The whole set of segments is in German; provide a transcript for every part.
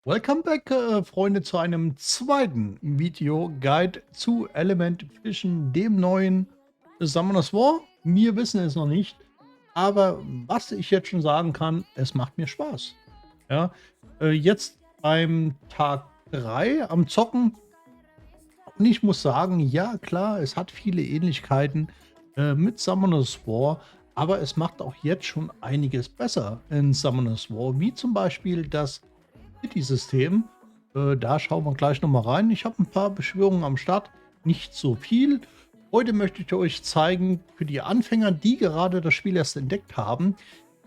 Welcome back, Freunde, zu einem zweiten Video-Guide zu Element Fischen, dem neuen Summoners War. Wir wissen es noch nicht, aber was ich jetzt schon sagen kann, es macht mir Spaß. Ja, jetzt beim Tag 3 am Zocken und ich muss sagen, ja klar, es hat viele Ähnlichkeiten mit Summoners War, aber es macht auch jetzt schon einiges besser in Summoners War, wie zum Beispiel das City-System. Da schauen wir gleich noch mal rein. Ich habe ein paar Beschwörungen am Start, nicht so viel. Heute möchte ich euch zeigen, für die Anfänger, die gerade das Spiel erst entdeckt haben,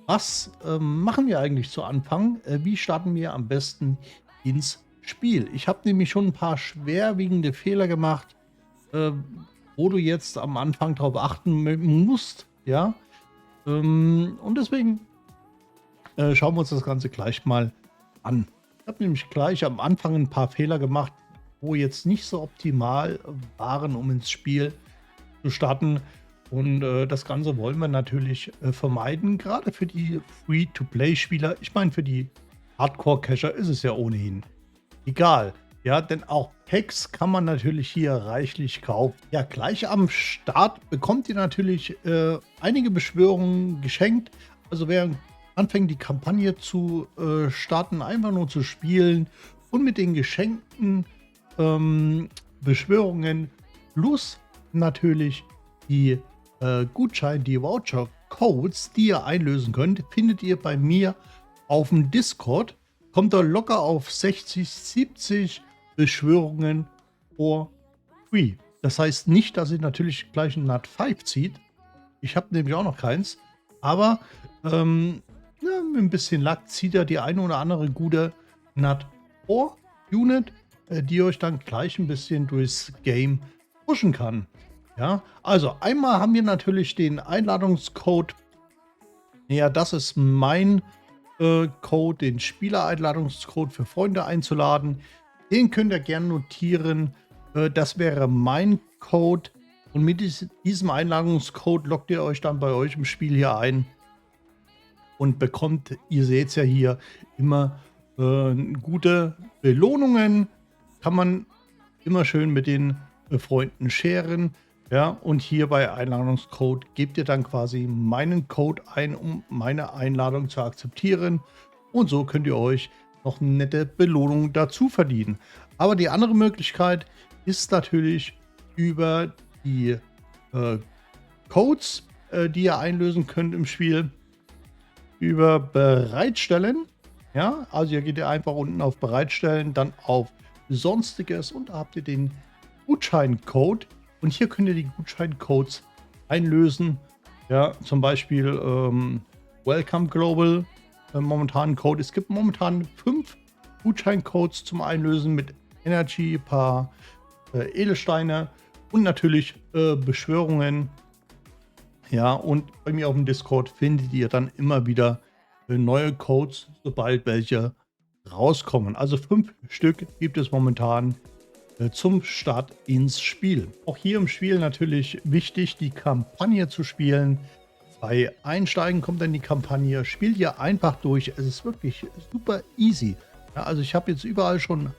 was machen wir eigentlich zu Anfang? Wie starten wir am besten ins Spiel? Ich habe nämlich schon ein paar schwerwiegende Fehler gemacht, äh, wo du jetzt am Anfang darauf achten musst. Ja, und deswegen schauen wir uns das Ganze gleich mal an. Ich habe nämlich gleich am Anfang ein paar Fehler gemacht, wo jetzt nicht so optimal waren, um ins Spiel zu starten. Und das Ganze wollen wir natürlich vermeiden, gerade für die Free-to-Play-Spieler. Ich meine, für die Hardcore-Cacher ist es ja ohnehin egal. Ja, denn auch Packs kann man natürlich hier reichlich kaufen. Ja, gleich am Start bekommt ihr natürlich einige Beschwörungen geschenkt. Also wer anfängt, die Kampagne zu starten, einfach nur zu spielen und mit den geschenkten Beschwörungen plus natürlich die die Voucher-Codes, die ihr einlösen könnt, findet ihr bei mir auf dem Discord. Kommt da locker auf 60, 70 Beschwörungen for free. Das heißt nicht, dass ihr natürlich gleich ein Nat 5 zieht. Ich habe nämlich auch noch keins. Aber ja, mit ein bisschen Lack zieht er die eine oder andere gute Nat 4 Unit, die euch dann gleich ein bisschen durchs Game pushen kann. Ja, also einmal haben wir natürlich den Einladungscode. Ja, das ist mein Code, den Spielereinladungscode für Freunde einzuladen. Den könnt ihr gerne notieren. Das wäre mein Code. Und mit diesem Einladungscode loggt ihr euch dann bei euch im Spiel hier ein und bekommt, ihr seht es ja hier, immer gute Belohnungen. Kann man immer schön mit den Freunden scheren. Ja, und hier bei Einladungscode gebt ihr dann quasi meinen Code ein, um meine Einladung zu akzeptieren. Und so könnt ihr euch noch eine nette Belohnung dazu verdienen. Aber die andere Möglichkeit ist natürlich über die Codes, die ihr einlösen könnt im Spiel, über Bereitstellen. Ja, also hier geht ihr einfach unten auf Bereitstellen, dann auf Sonstiges und da habt ihr den Gutscheincode. Und hier könnt ihr die Gutscheincodes einlösen. Ja, zum Beispiel Welcome Global, momentan Code. Es gibt momentan 5 Gutscheincodes zum Einlösen mit Energy, ein paar Edelsteine und natürlich Beschwörungen. Ja, und bei mir auf dem Discord findet ihr dann immer wieder neue Codes, sobald welche rauskommen. Also 5 Stück gibt es momentan zum Start ins Spiel. Auch hier im Spiel natürlich wichtig, die Kampagne zu spielen. Bei Einsteigen kommt dann die Kampagne. Spielt ihr einfach durch. Es ist wirklich super easy. Ja, also ich habe jetzt überall schon,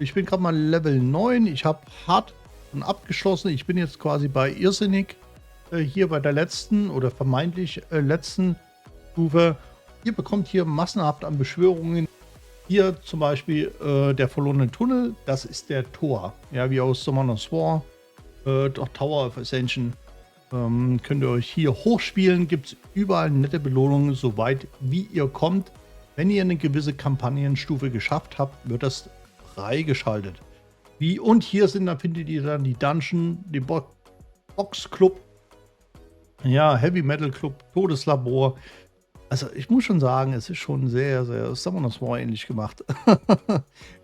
ich bin gerade mal Level 9. Ich habe hart und abgeschlossen. Ich bin jetzt quasi bei Irrsinnig. Hier bei der letzten oder vermeintlich letzten Stufe. Ihr bekommt hier massenhaft an Beschwörungen. Hier zum Beispiel der verlorene Tunnel, das ist der Tor. Ja, wie aus Summoners War. Doch Tower of Ascension. Könnt ihr euch hier hochspielen. Gibt es überall nette Belohnungen, soweit wie ihr kommt. Wenn ihr eine gewisse Kampagnenstufe geschafft habt, wird das freigeschaltet. Und hier findet ihr dann die Dungeon, den Box Club. Ja, Heavy Metal Club, Todeslabor. Also ich muss schon sagen, es ist schon sehr, sehr Summoners War ähnlich gemacht.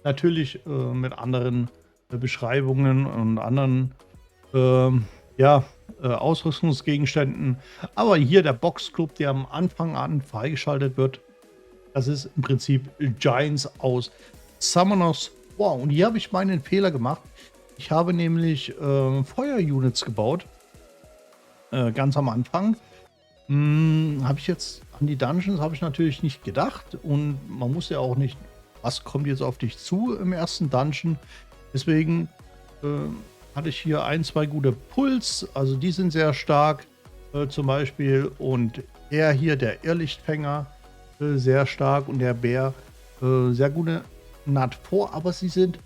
Natürlich mit anderen Beschreibungen und anderen Ausrüstungsgegenständen. Aber hier der Boxclub, der am Anfang an freigeschaltet wird, das ist im Prinzip Giants aus Summoners War. Und hier habe ich meinen Fehler gemacht. Ich habe nämlich Feuer-Units gebaut. Ganz am Anfang. Habe ich jetzt an die Dungeons habe ich natürlich nicht gedacht und man muss ja auch nicht was kommt jetzt auf dich zu im ersten Dungeon. Deswegen hatte ich hier ein, zwei gute Puls, also die sind sehr stark zum Beispiel. Und er hier, der Irrlichtfänger, sehr stark und der Bär, sehr gute Nat vor, aber sie sind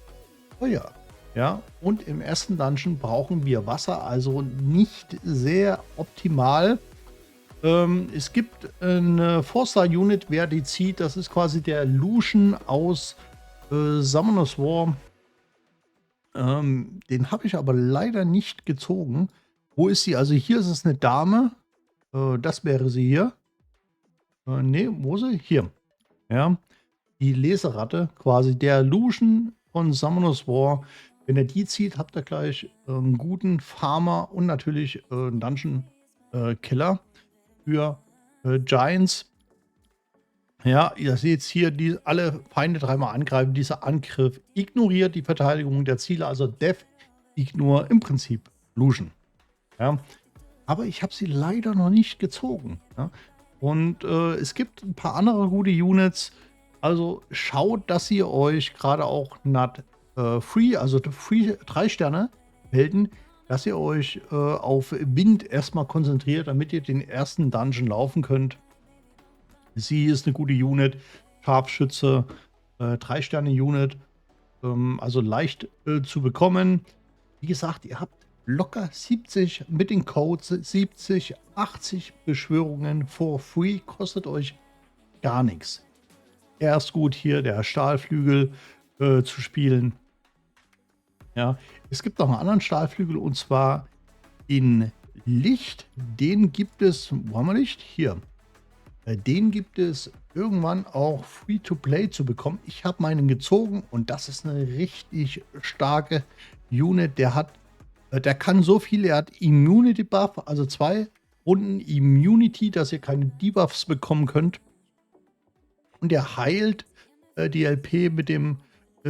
teuer. Ja, und im ersten Dungeon brauchen wir Wasser, also nicht sehr optimal. Es gibt eine Forster-Unit, wer die zieht, das ist quasi der Lucian aus Summoners War. Den habe ich aber leider nicht gezogen. Wo ist sie? Also hier ist es eine Dame. Das wäre sie hier. Ne, wo ist sie? Hier. Ja, die Leseratte, quasi der Lucian von Summoners War. Wenn ihr die zieht, habt ihr gleich einen guten Farmer und natürlich einen Dungeon Killer für Giants. Ja, ihr seht hier, die alle Feinde dreimal angreifen. Dieser Angriff ignoriert die Verteidigung der Ziele, also Death Ignore im Prinzip Lucian. Ja, aber ich habe sie leider noch nicht gezogen. Ja? Und es gibt ein paar andere gute Units. Also schaut, dass ihr euch gerade auch Nat Free, also Free 3 Sterne Helden, dass ihr euch auf Wind erstmal konzentriert, damit ihr den ersten Dungeon laufen könnt. Sie ist eine gute Unit. Scharfschütze, 3 Sterne Unit, also leicht zu bekommen. Wie gesagt, ihr habt locker 70 mit den Codes, 70, 80 Beschwörungen for free, kostet euch gar nichts. Er ist gut hier, der Stahlflügel zu spielen. Ja, es gibt noch einen anderen Stahlflügel und zwar in Licht. Den gibt es, wo haben wir Licht? Hier. Den gibt es irgendwann auch Free-to-Play zu bekommen. Ich habe meinen gezogen und das ist eine richtig starke Unit. Der kann so viel, er hat Immunity Buff, also 2 Runden Immunity, dass ihr keine Debuffs bekommen könnt. Und er heilt die LP mit dem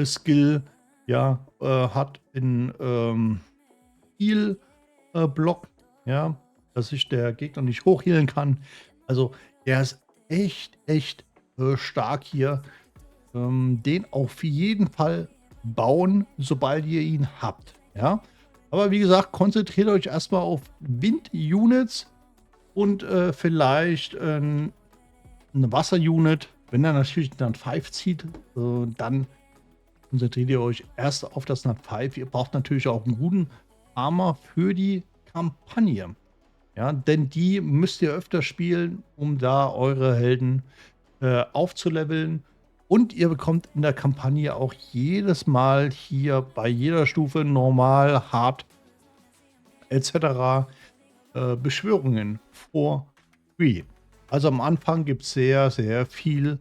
Skill, ja, hat in Heal-Block, ja, dass sich der Gegner nicht hochhealen kann. Also der ist echt stark hier. Den auf jeden Fall bauen, sobald ihr ihn habt. Ja, aber wie gesagt, konzentriert euch erstmal auf Wind-Units und vielleicht eine Wasser-Unit. Wenn er natürlich Nat 5 zieht, dann konzentriert ihr euch erst auf das Nat 5. Ihr braucht natürlich auch einen guten Armor für die Kampagne. Ja, denn die müsst ihr öfter spielen, um da eure Helden aufzuleveln. Und ihr bekommt in der Kampagne auch jedes Mal hier bei jeder Stufe normal, hart etc. Beschwörungen for free. Also am Anfang gibt es sehr viel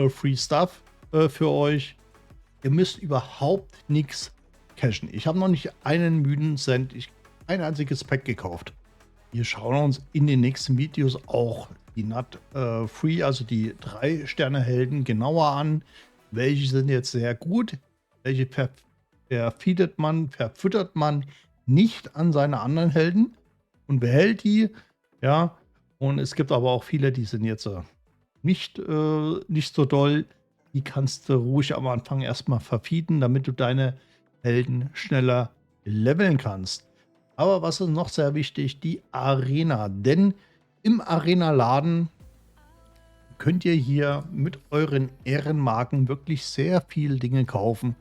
Free Stuff für euch. Ihr müsst überhaupt nichts cashen. Ich habe noch nicht einen müden Cent, ein einziges Pack gekauft. Wir schauen uns in den nächsten Videos auch die Nat Free, also die 3 Sterne Helden genauer an. Welche sind jetzt sehr gut, welche verfüttert man nicht an seine anderen Helden und behält die. Ja, und es gibt aber auch viele, die sind jetzt nicht so doll. Die kannst du ruhig am Anfang erstmal verfieden, damit du deine Helden schneller leveln kannst. Aber was ist noch sehr wichtig? Die Arena. Denn im Arena-Laden könnt ihr hier mit euren Ehrenmarken wirklich sehr viele Dinge kaufen.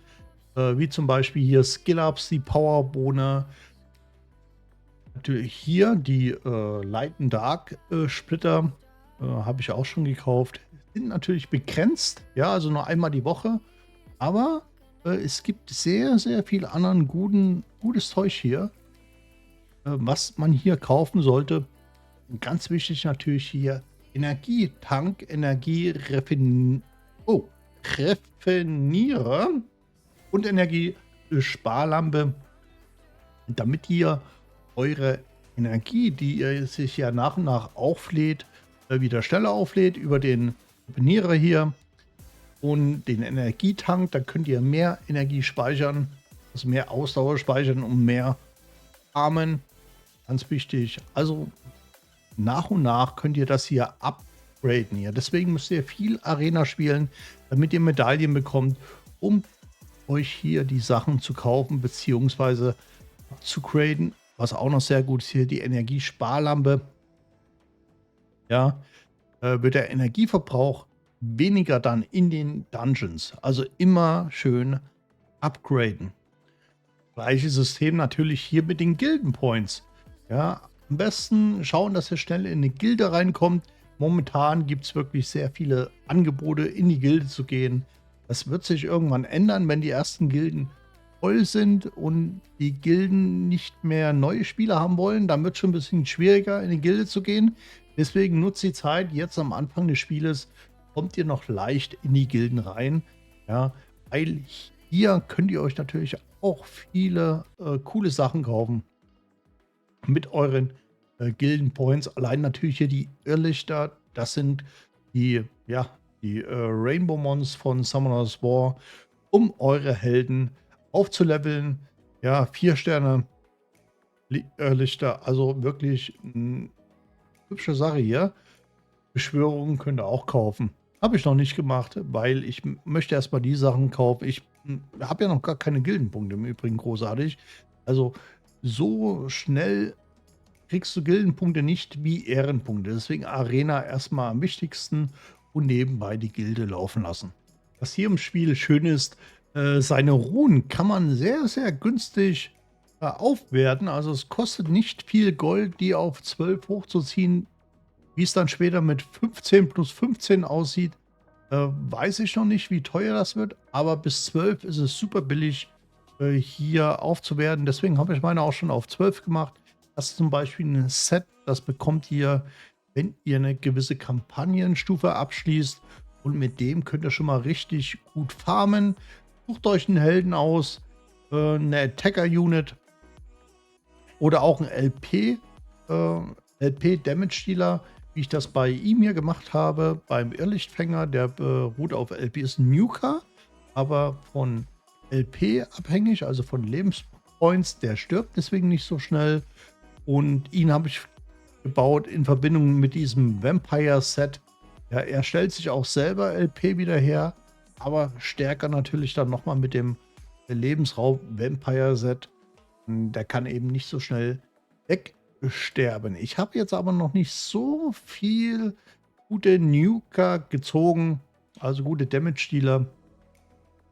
Wie zum Beispiel hier Skill-Ups, die Powerbohne. Natürlich hier die Light and Dark Splitter. Habe ich auch schon gekauft. Sind natürlich begrenzt. Ja, also nur einmal die Woche. Aber es gibt sehr viel anderen gutes Zeug hier. Was man hier kaufen sollte. Ganz wichtig natürlich hier Energietank, Reffinierer und Energiesparlampe, damit ihr eure Energie, die ihr sich ja nach und nach auflädt, wieder schneller auflädt über den Reffinierer hier und den Energietank. Da könnt ihr mehr Energie speichern, also mehr Ausdauer speichern und mehr Armen. Ganz wichtig. Also nach und nach könnt ihr das hier upgraden hier. Deswegen müsst ihr viel Arena spielen, damit ihr Medaillen bekommt, um euch hier die Sachen zu kaufen bzw. abzugraden. Was auch noch sehr gut ist, hier die Energiesparlampe. Ja, wird der Energieverbrauch weniger dann in den Dungeons. Also immer schön upgraden. Gleiches System natürlich hier mit den Gilden Points. Ja, am besten schauen, dass ihr schnell in eine Gilde reinkommt. Momentan gibt es wirklich sehr viele Angebote, in die Gilde zu gehen. Das wird sich irgendwann ändern, wenn die ersten Gilden voll sind und die Gilden nicht mehr neue Spieler haben wollen. Dann wird es schon ein bisschen schwieriger, in die Gilde zu gehen. Deswegen nutzt die Zeit. Jetzt am Anfang des Spieles kommt ihr noch leicht in die Gilden rein. Ja, weil hier könnt ihr euch natürlich auch viele coole Sachen kaufen mit euren Gilden Points. Allein natürlich hier die Irrlichter, das sind die, ja, die Rainbow Mons von Summoner's War, um eure Helden aufzuleveln. Ja, 4 Sterne Irrlichter, also wirklich eine hübsche Sache hier. Beschwörungen könnt ihr auch kaufen. Habe ich noch nicht gemacht, weil ich möchte erstmal die Sachen kaufen. Ich habe ja noch gar keine Gildenpunkte im Übrigen großartig. Also so schnell kriegst du Gildenpunkte nicht wie Ehrenpunkte. Deswegen Arena erstmal am wichtigsten und nebenbei die Gilde laufen lassen. Was hier im Spiel schön ist, seine Runen kann man sehr, sehr günstig aufwerten. Also es kostet nicht viel Gold, die auf 12 hochzuziehen. Wie es dann später mit 15 plus 15 aussieht, weiß ich noch nicht, wie teuer das wird. Aber bis 12 ist es super billig, hier aufzuwerten. Deswegen habe ich meine auch schon auf 12 gemacht. Das ist zum Beispiel ein Set, das bekommt ihr, wenn ihr eine gewisse Kampagnenstufe abschließt. Und mit dem könnt ihr schon mal richtig gut farmen. Sucht euch einen Helden aus, eine Attacker-Unit oder auch ein LP-Damage-Dealer, wie ich das bei ihm hier gemacht habe, beim Irrlichtfänger. Der beruht auf LP, ist ein Nuker, aber von LP abhängig, also von Lebenspoints. Der stirbt deswegen nicht so schnell. Und ihn habe ich gebaut in Verbindung mit diesem Vampire-Set. Ja, er stellt sich auch selber LP wieder her, aber stärker natürlich dann nochmal mit dem Lebensraum Vampire-Set. Der kann eben nicht so schnell wegsterben. Ich habe jetzt aber noch nicht so viel gute Nuker gezogen, also gute Damage-Dealer.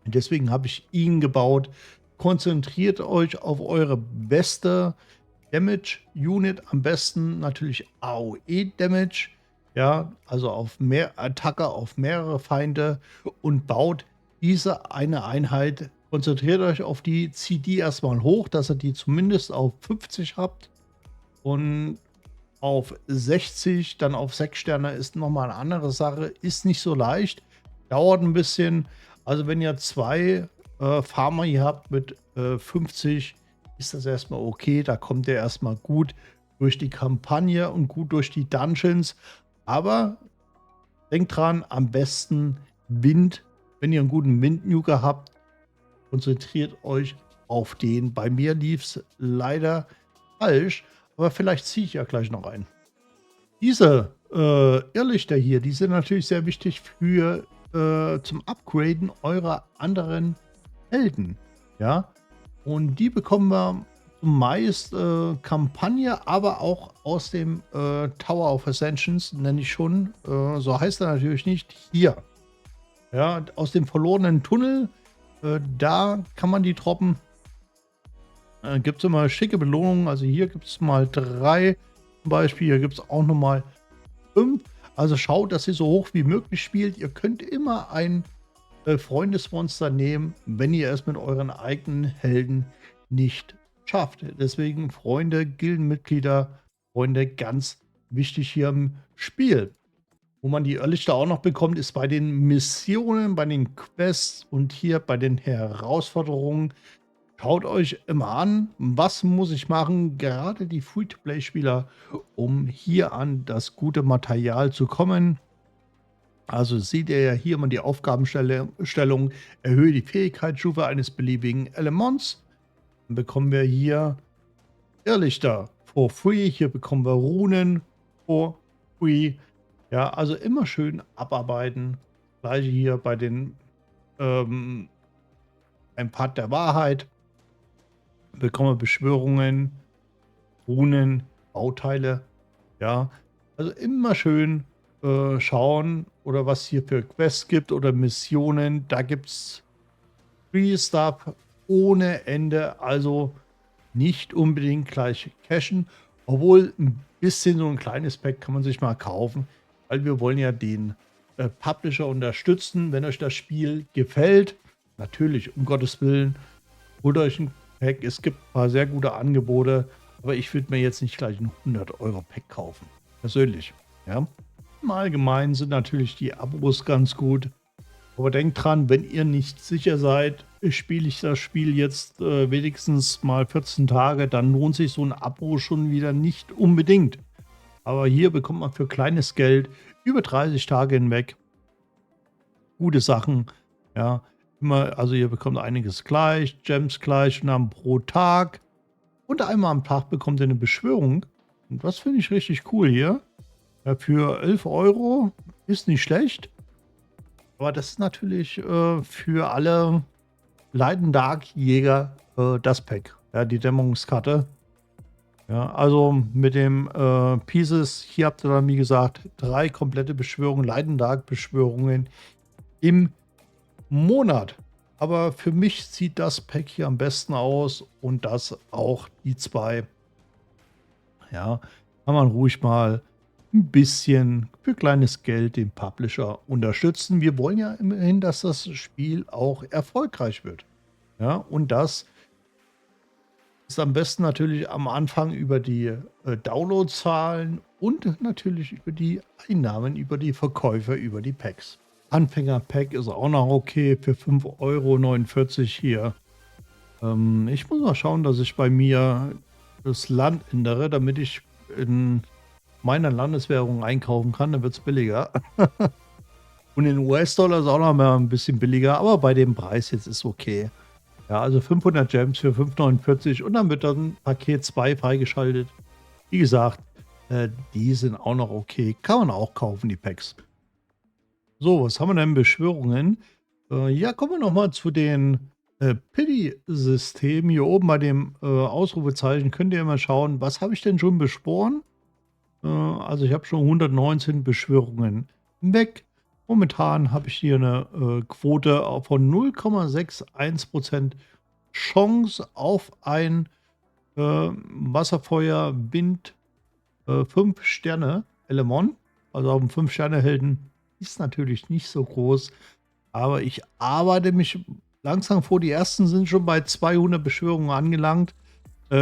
Deswegen habe ich ihn gebaut. Konzentriert euch auf eure beste Damage-Unit, am besten natürlich AOE-Damage, ja, also auf mehr Attacke, auf mehrere Feinde und baut diese eine Einheit. Konzentriert euch auf die, zieht die erstmal hoch, dass ihr die zumindest auf 50 habt und auf 60, dann auf 6 Sterne ist nochmal eine andere Sache, ist nicht so leicht, dauert ein bisschen. Also wenn ihr 2 Farmer hier habt mit 50, ist das erstmal okay. Da kommt ihr erstmal gut durch die Kampagne und gut durch die Dungeons. Aber denkt dran, am besten Wind. Wenn ihr einen guten Windnuker habt, konzentriert euch auf den. Bei mir lief es leider falsch, aber vielleicht ziehe ich ja gleich noch ein. Diese Irrlichter hier, die sind natürlich sehr wichtig für zum Upgraden eurer anderen Helden. Ja, und die bekommen wir meist Kampagne, aber auch aus dem Tower of Ascensions, nenne ich schon. So heißt er natürlich nicht. Hier. Ja, aus dem verlorenen Tunnel. Da kann man die droppen. Gibt es immer schicke Belohnungen. Also hier gibt es mal 3 zum Beispiel. Hier gibt es auch nochmal 5. Also schaut, dass ihr so hoch wie möglich spielt. Ihr könnt immer ein Freundesmonster nehmen, wenn ihr es mit euren eigenen Helden nicht schafft. Deswegen Freunde, Gildenmitglieder, Freunde, ganz wichtig hier im Spiel. Wo man die Irrlichter auch noch bekommt, ist bei den Missionen, bei den Quests und hier bei den Herausforderungen. Schaut euch immer an, was muss ich machen, gerade die Free-to-Play-Spieler, um hier an das gute Material zu kommen. Also seht ihr ja hier mal die Aufgabenstellung, erhöhe die Fähigkeitsstufe eines beliebigen Elements. Dann bekommen wir hier Irrlichter for free, hier bekommen wir Runen for free. Ja, also immer schön abarbeiten. Gleiche hier bei den ähm, ein Part der Wahrheit. Bekomme Beschwörungen, Runen, Bauteile. Ja, also immer schön schauen oder was hier für Quests gibt oder Missionen. Da gibt es Free Stuff ohne Ende. Also nicht unbedingt gleich cashen, obwohl ein bisschen so ein kleines Pack kann man sich mal kaufen, weil wir wollen ja den Publisher unterstützen. Wenn euch das Spiel gefällt, natürlich, um Gottes Willen, holt euch ein Pack. Es gibt ein paar sehr gute Angebote, aber ich würde mir jetzt nicht gleich ein 100 € Pack kaufen. Persönlich. Ja. Im Allgemeinen sind natürlich die Abos ganz gut. Aber denkt dran, wenn ihr nicht sicher seid, spiele ich das Spiel jetzt wenigstens mal 14 Tage, dann lohnt sich so ein Abo schon wieder nicht unbedingt. Aber hier bekommt man für kleines Geld über 30 Tage hinweg gute Sachen. Ja, immer, also ihr bekommt einiges gleich, Gems gleich und dann pro Tag. Und einmal am Tag bekommt ihr eine Beschwörung. Und das finde ich richtig cool hier. Ja, für 11 € ist nicht schlecht. Aber das ist natürlich für alle Leiden Dark Jäger das Pack. Ja, die Dämmerungskarte. Ja, also mit dem Pieces, hier habt ihr dann, wie gesagt, 3 komplette Beschwörungen, Leiden Dark Beschwörungen im Monat. Aber für mich sieht das Pack hier am besten aus und das auch die 2. Ja, kann man ruhig mal ein bisschen für kleines Geld den Publisher unterstützen. Wir wollen ja immerhin, dass das Spiel auch erfolgreich wird. Ja, und das ist am besten natürlich am Anfang über die Downloadzahlen und natürlich über die Einnahmen, über die Verkäufe, über die Packs. Anfänger-Pack ist auch noch okay für 5,49 € hier. Ich muss mal schauen, dass ich bei mir das Land ändere, damit ich in meiner Landeswährung einkaufen kann. Dann wird es billiger. Und in US-Dollar ist auch noch mal ein bisschen billiger, aber bei dem Preis jetzt ist okay. Ja, also 500 Gems für 5,49 und dann wird dann Paket 2 freigeschaltet. Wie gesagt, die sind auch noch okay. Kann man auch kaufen, die Packs. So, was haben wir denn? Beschwörungen. Ja, kommen wir nochmal zu den Pity-Systemen. Hier oben bei dem Ausrufezeichen könnt ihr mal schauen, was habe ich denn schon beschworen? Also ich habe schon 119 Beschwörungen weg. Momentan habe ich hier eine Quote von 0,61% Chance auf ein Wasserfeuer Wind 5 Sterne Element. Also auf einen 5-Sterne-Helden ist natürlich nicht so groß. Aber ich arbeite mich langsam vor. Die ersten sind schon bei 200 Beschwörungen angelangt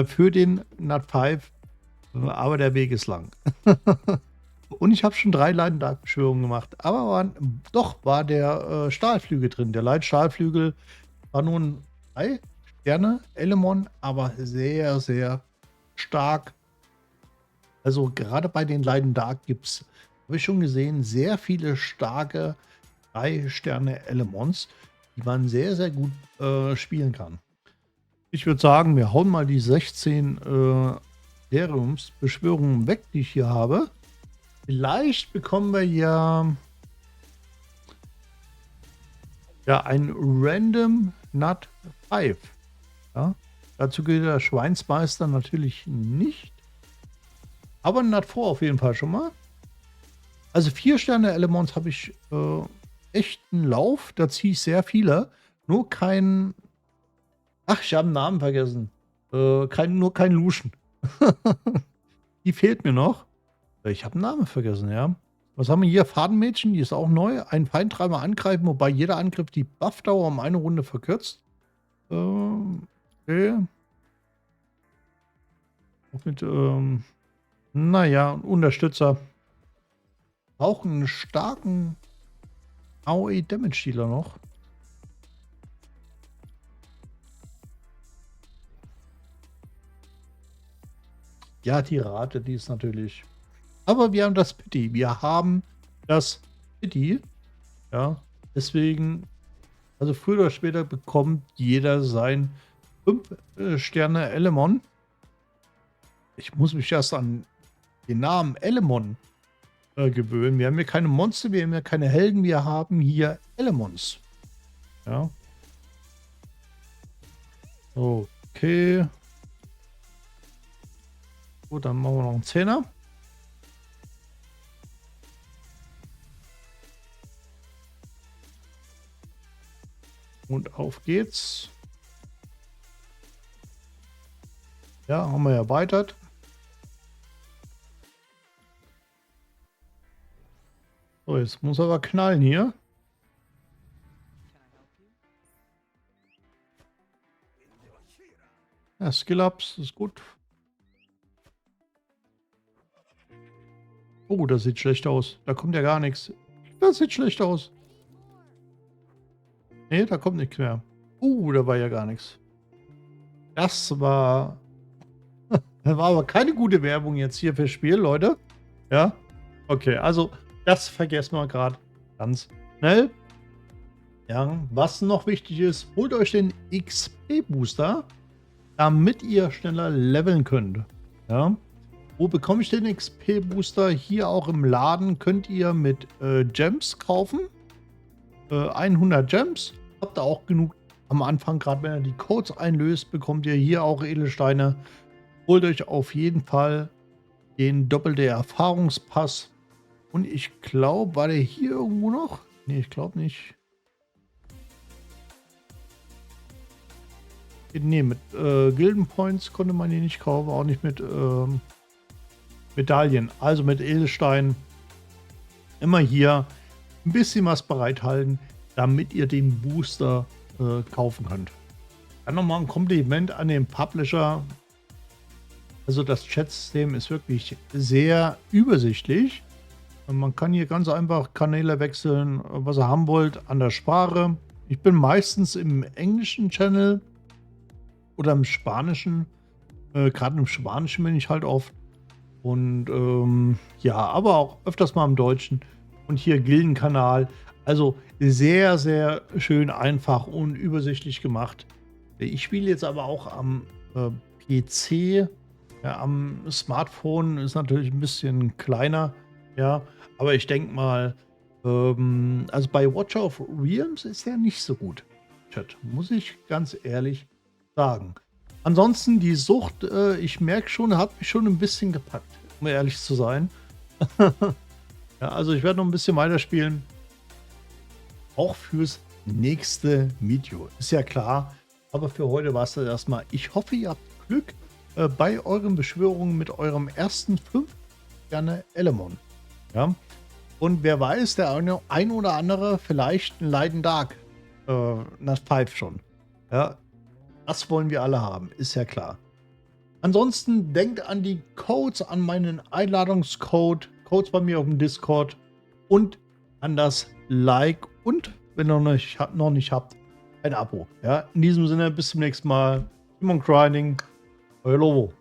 für den Nat 5. Aber der Weg ist lang. Und ich habe schon 3 Leiden-Dark-Beschwörungen gemacht. Aber doch war der Stahlflügel drin. Der Leitstahlflügel war nun 3 Sterne Element, aber sehr, sehr stark. Also gerade bei den Leiden Dark gibt es, habe ich schon gesehen, sehr viele starke 3 Sterne Elements, die man sehr, sehr gut spielen kann. Ich würde sagen, wir hauen mal die 16 Beschwörungen weg, die ich hier habe. Vielleicht bekommen wir ja ein Random Nut 5. Ja? Dazu gilt der Schweinsmeister natürlich nicht. Aber ein Nut 4 auf jeden Fall schon mal. Also 4 Sterne Elements habe ich echt einen Lauf. Da ziehe ich sehr viele. Nur kein. Ach, ich habe einen Namen vergessen. Nur kein Luschen. Die fehlt mir noch. Ich habe einen Namen vergessen, ja. Was haben wir hier? Fadenmädchen, die ist auch neu. Ein Feind dreimal angreifen, wobei jeder Angriff die Buffdauer um eine Runde verkürzt. Okay. Auch mit, naja, Unterstützer. Auch einen starken AOE Damage Dealer noch. Ja, die Rate, die ist natürlich. Aber wir haben das Pity. Wir haben das Pity. Ja, deswegen, also früher oder später bekommt jeder sein 5 Sterne Element. Ich muss mich erst an den Namen Element gewöhnen. Wir haben hier keine Monster, wir haben hier keine Helden, wir haben hier Elements. Ja. Okay. Gut, dann machen wir noch einen Zehner. Und auf geht's. Ja, haben wir erweitert. So, jetzt muss aber knallen hier. Ja, Skill-Ups ist gut. Oh, das sieht schlecht aus. Da kommt ja gar nichts. Das sieht schlecht aus. Nee, da kommt nichts mehr. Da war ja gar nichts. Das war... Das war aber keine gute Werbung jetzt hier fürs Spiel, Leute. Ja? Okay, also das vergessen wir gerade ganz schnell. Ja, was noch wichtig ist, holt euch den XP-Booster, damit ihr schneller leveln könnt. Ja? Wo bekomme ich den XP-Booster? Hier auch im Laden könnt ihr mit Gems kaufen. 100 Gems. Habt ihr auch genug am Anfang, gerade wenn ihr die Codes einlöst, bekommt ihr hier auch Edelsteine. Holt euch auf jeden Fall den doppelte Erfahrungspass. Und ich glaube, war der hier irgendwo noch? Ne, ich glaube nicht. Ne, mit Gilden Points konnte man die nicht kaufen, auch nicht mit Medaillen. Also mit Edelsteinen immer hier ein bisschen was bereithalten, damit ihr den Booster kaufen könnt. Dann nochmal ein Kompliment an den Publisher. Also das Chat-System ist wirklich sehr übersichtlich. Man kann hier ganz einfach Kanäle wechseln, was ihr haben wollt, an der Sprache. Ich bin meistens im englischen Channel oder im spanischen. Gerade im Spanischen bin ich halt oft. Und ja, aber auch öfters mal im Deutschen. Und hier Gildenkanal. Also sehr, sehr schön einfach und übersichtlich gemacht. Ich spiele jetzt aber auch am PC. Ja, am Smartphone ist natürlich ein bisschen kleiner. Ja, aber ich denke mal, also bei Watcher of Realms ist der nicht so gut. Chat, muss ich ganz ehrlich sagen. Ansonsten die Sucht, ich merke schon, hat mich schon ein bisschen gepackt, um ehrlich zu sein. Ja, also ich werde noch ein bisschen weiterspielen. Auch fürs nächste Video. Ist ja klar. Aber für heute war es das erstmal. Ich hoffe, ihr habt Glück bei euren Beschwörungen mit eurem ersten 5 Sterne Element. Ja. Und wer weiß, der ein oder andere vielleicht ein Leiden Dark nach 5 schon. Ja. Das wollen wir alle haben, ist ja klar. Ansonsten denkt an die Codes, an meinen Einladungscode, Codes bei mir auf dem Discord und an das Like und, wenn ihr noch nicht habt, ein Abo. Ja, in diesem Sinne, bis zum nächsten Mal. Simon Grinding, euer Lobo.